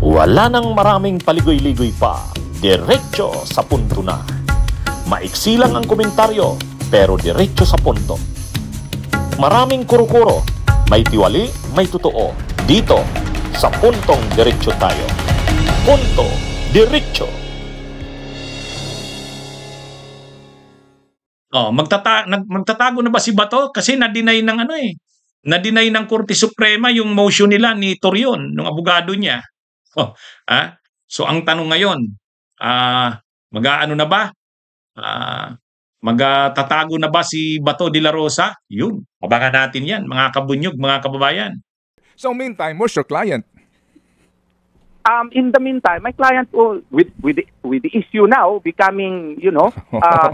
Wala nang maraming paligoy-ligoy pa, diretso sa punto na. Maiksi lang ang komentaryo, pero diretso sa punto. Maraming kuro-kuro, may tiwali, may totoo. Dito, sa Puntong Diretso tayo. Punto Diretso. Magtatago na ba si Bato? Kasi na-deny ng na-deny ng Korte Suprema yung motion nila ni Torion, ng abogado niya. So ang tanong ngayon, mag-aano na ba? Magtatago na ba si Bato de la Rosa? Yun, abangan natin yan, mga kabunyog, mga kababayan. So meantime, where's your client? In the meantime, my client with the issue now becoming,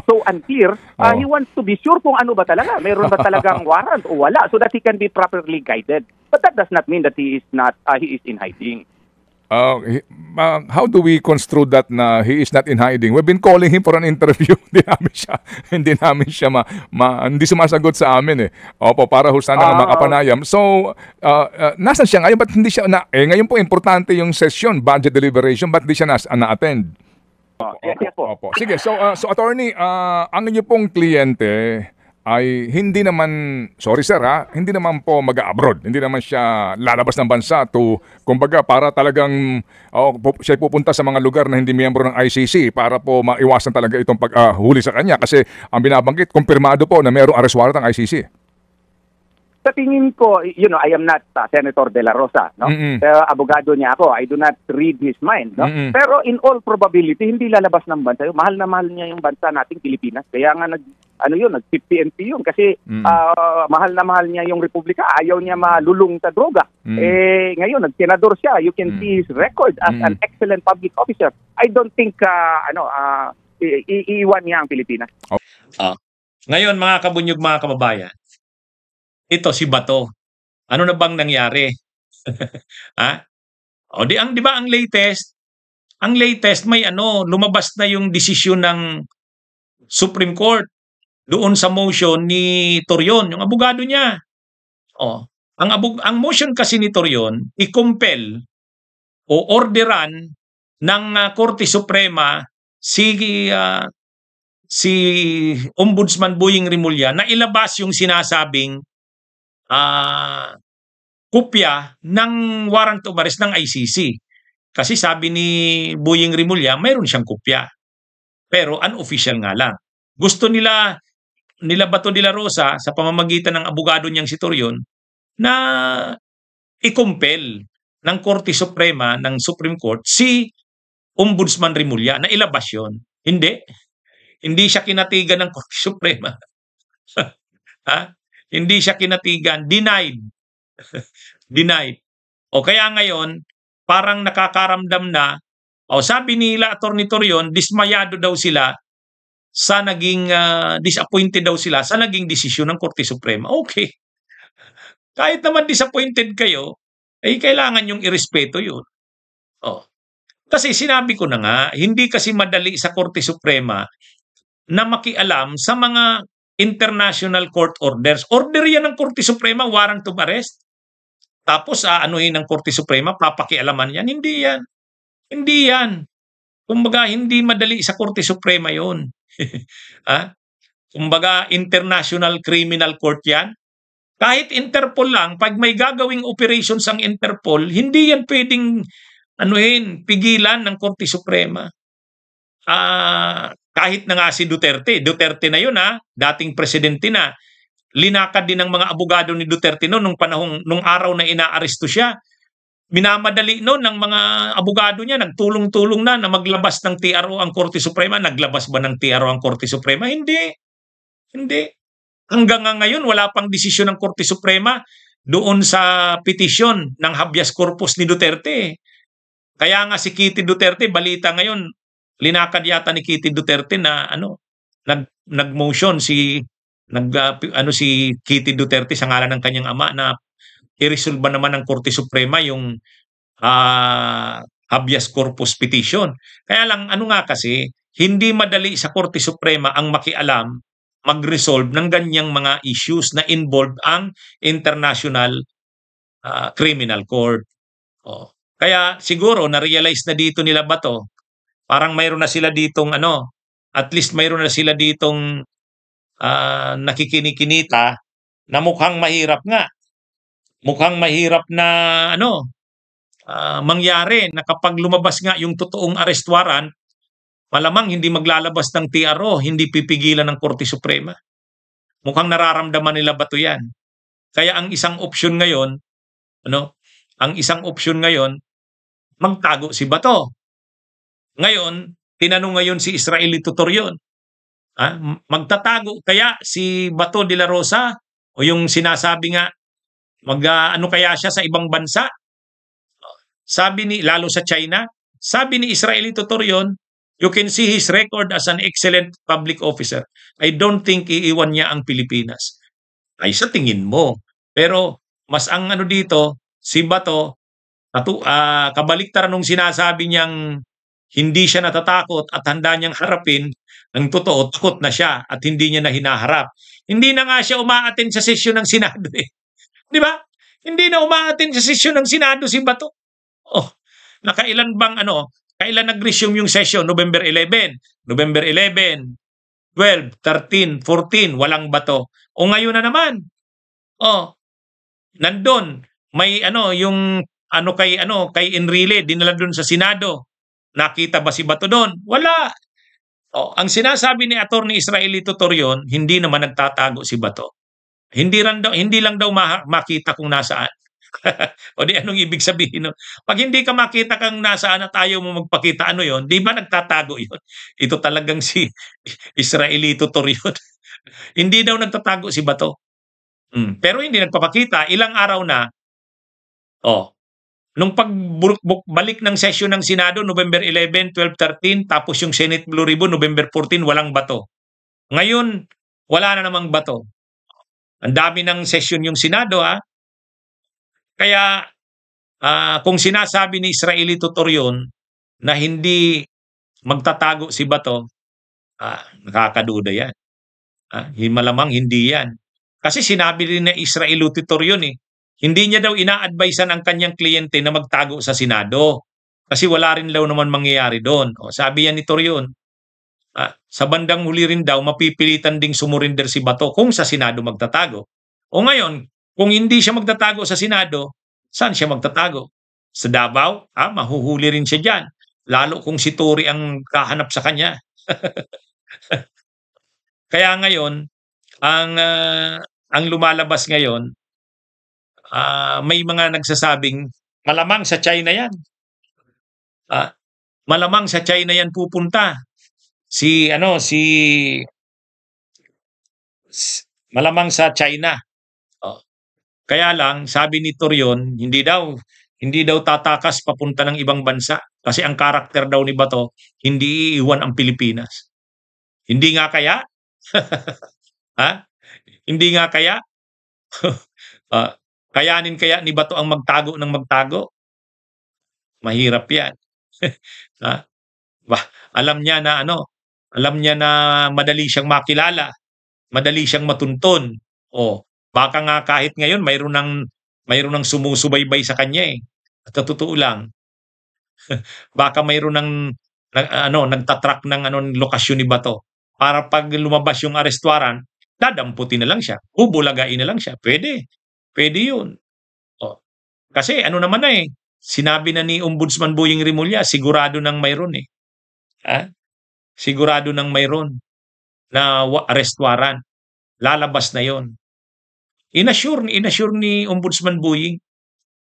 so unclear, he wants to be sure kung ano ba talaga, mayroon ba talagang warrant o wala, so that he can be properly guided. But that does not mean that he is in hiding. How do we construe that na he is not in hiding? We've been calling him for an interview. Hindi namin siya hindi sumasagot sa amin eh. Opo, para ho sana makapanayam. So, nasan siya ngayon? Ba't hindi siya ngayon po importante yung session, budget deliberation, ba't hindi siya na-attend? Opo. Sige, so attorney, ang inyo pong kliyente ay hindi naman, sorry sir hindi naman po mag-abroad. Hindi naman siya lalabas ng bansa kumbaga para talagang siya pupunta sa mga lugar na hindi miyembro ng ICC para po maiwasan talaga itong paghuli sa kanya. Kasi ang binabanggit, kumpirmado po na mayroong arrest warrant ang ICC. Sa tingin ko, I am not Senator De La Rosa, no? Pero abogado niya ako, I do not read his mind, no? Pero in all probability, hindi lalabas ng bansa. Mahal na mahal niya yung bansa nating Pilipinas. Kaya nga nag-50-50 yun kasi mahal na mahal niya yung Republika. Ayaw niya malulung sa droga. Ngayon, nag-senador siya. You can see his record as an excellent public officer. I don't think, iiwan niya ang Pilipinas. Ngayon, mga kabunyog, mga kababayan, ito si Bato. Ano na bang nangyari? Di ba ang latest may lumabas na yung desisyon ng Supreme Court doon sa motion ni Torion, yung abogado niya. Ang motion kasi ni Torion, i-compel o orderan ng Korte Suprema si Ombudsman Boying Rimulya na ilabas yung sinasabing kopya ng warrant of arrest ng ICC. Kasi sabi ni Boying Rimulya, mayroon siyang kopya. Pero unofficial nga lang. Gusto nila Bato de la Rosa sa pamamagitan ng abogado niyang si Torion na i-compel ng Korte Suprema ng Supreme Court si Ombudsman Rimulya na ilabas yon. Hindi siya kinatigan ng Korte Suprema. Hindi siya kinatigan, denied. O kaya ngayon, parang nakakaramdam na, sabi nila Attorney Torion, dismayado daw sila sa naging, disappointed daw sila sa naging desisyon ng Korte Suprema. Okay. Kahit naman disappointed kayo, kailangan yung irespeto yun. Kasi sinabi ko na nga, hindi kasi madali sa Korte Suprema na makialam sa mga international court orders. Order yan ng Korte Suprema, warrant of arrest. Tapos anuhin ng Korte Suprema, papakialaman yan. Hindi yan. Kumbaga, hindi madali sa Korte Suprema yun. Kumbaga, international criminal court yan. Kahit Interpol lang, pag may gagawing operations ang Interpol, hindi yan pwedeng pigilan ng Korte Suprema. Kahit na nga si Duterte na yun dating presidente na, linakad din ng mga abogado ni Duterte nung araw na inaaresto siya. Minamadali ng mga abogado niya, nagtulong-tulong na maglabas ng TRO ang Korte Suprema. Naglabas ba ng TRO ang Korte Suprema? Hindi. Hanggang ngayon, wala pang desisyon ng Korte Suprema doon sa petisyon ng habeas corpus ni Duterte. Kaya nga si Kitty Duterte, balita ngayon, linakad yata ni Kitty Duterte na nag-motion si Kitty Duterte sa ngalan ng kanyang ama na i-resolve naman ng Korte Suprema yung habeas corpus petition. Kaya lang kasi hindi madali sa Korte Suprema ang makialam, mag-resolve ng ganyang mga issues na involved ang International Criminal Court. Kaya siguro na-realize na dito nila Bato, parang mayroon na sila ditong at least mayroon na sila ditong nakikinikinita na mukhang mahirap nga. Mukhang mahirap na mangyari na kapag lumabas nga yung totoong arrest warrant, malamang hindi maglalabas ng TRO, hindi pipigilan ng Korte Suprema. Mukhang nararamdaman nila Bato yan. Kaya ang isang opsyon ngayon, magtago si Bato. Ngayon, tinanong ngayon si Israeli Tutorion, magtatago kaya si Bato de la Rosa o yung sinasabi nga ano kaya siya sa ibang bansa? Lalo sa China, sabi ni Israeli Tutorion, you can see his record as an excellent public officer. I don't think iiwan niya ang Pilipinas. Ay sa tingin mo. Pero mas ang dito, si Bato, kabaliktaran nung sinasabi niyang hindi siya natatakot at handa niyang harapin, ang totoo, takot na siya at hindi niya na hinaharap. Hindi na nga siya umaattend sa sesyon ng Senado eh. Di ba? Hindi na umaattend sa sesyon ng Senado si Bato. Nakailan bang kailan nag-resume yung session? November 11, November 11, 12, 13, 14, walang Bato. O ngayon na naman. Nandun, may yung kay Enrile, dinala doon sa Senado. Nakita ba si Bato doon? Wala. Ang sinasabi ni Attorney Israeli Tutorion, hindi naman nagtatago si Bato. Hindi lang daw makita kung nasaan. O di anong ibig sabihin? Pag hindi ka makita kang nasaan at ayaw mo magpakita, yon? Di ba nagtatago yon? Ito talagang si Israeli Tutorion. Hindi daw nagtatago si Bato. Pero hindi nagpapakita. Ilang araw na, nung pagbalik ng session ng Senado, November 11, 12, 13, tapos yung Senate Blue Ribbon, November 14, walang Bato. Ngayon, wala na namang Bato. Ang dami ng session yung Senado, Kaya, kung sinasabi ni Israeli Tutorion na hindi magtatago si Bato, nakakaduda yan. Malamang hindi yan. Kasi sinabi rin na Israeli Tutorion hindi niya daw ina-advisean ang kanyang kliyente na magtago sa Senado. Kasi wala rin daw naman mangyayari doon. Sabi yan ni Torion, sa bandang huli rin daw, mapipilitan ding sumurinder si Bato kung sa Senado magtatago. O ngayon, kung hindi siya magtatago sa Senado, saan siya magtatago? Sa Davao? Mahuhuli rin siya dyan. Lalo kung si Tory ang kahanap sa kanya. Kaya ngayon, ang lumalabas ngayon, may mga nagsasabing, malamang sa China yan. Malamang sa China yan pupunta. Malamang sa China. Kaya lang, sabi ni Torion, hindi daw tatakas papunta ng ibang bansa kasi ang karakter daw ni Bato, hindi iiwan ang Pilipinas. Hindi nga kaya? Hindi nga kaya? Kayanin kaya ni Bato ang magtago ng magtago? Mahirap yan. Alam niya na madali siyang makilala, madali siyang matuntun. Baka nga kahit ngayon mayroon ng sumusubaybay sa kanya At totoo lang. Baka mayroon ng nagtatrack ng lokasyon ni Bato para pag lumabas yung arrest warrant, dadamputin na lang siya, bubulagain na lang siya. Pwede 'yun. Kasi naman sinabi na ni Ombudsman Boying Rimulya, sigurado nang mayroon Sigurado nang mayroon na arrest warrant. Lalabas na 'yon. Inassure ni Ombudsman Boying.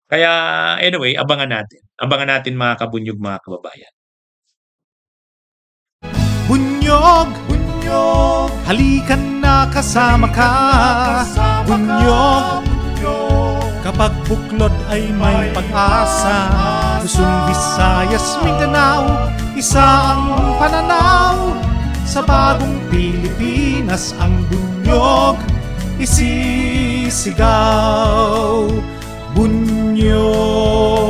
Kaya anyway, abangan natin. Abangan natin mga kabunyog, mga kababayan. Bunyog, halikan na kasama ka. Bunyog, kapag buklod ay may pag-asa. Luzon, Visayas, Mindanao, isa ang pananaw. Sa bagong Pilipinas ang bunyog isisigaw. Bunyog.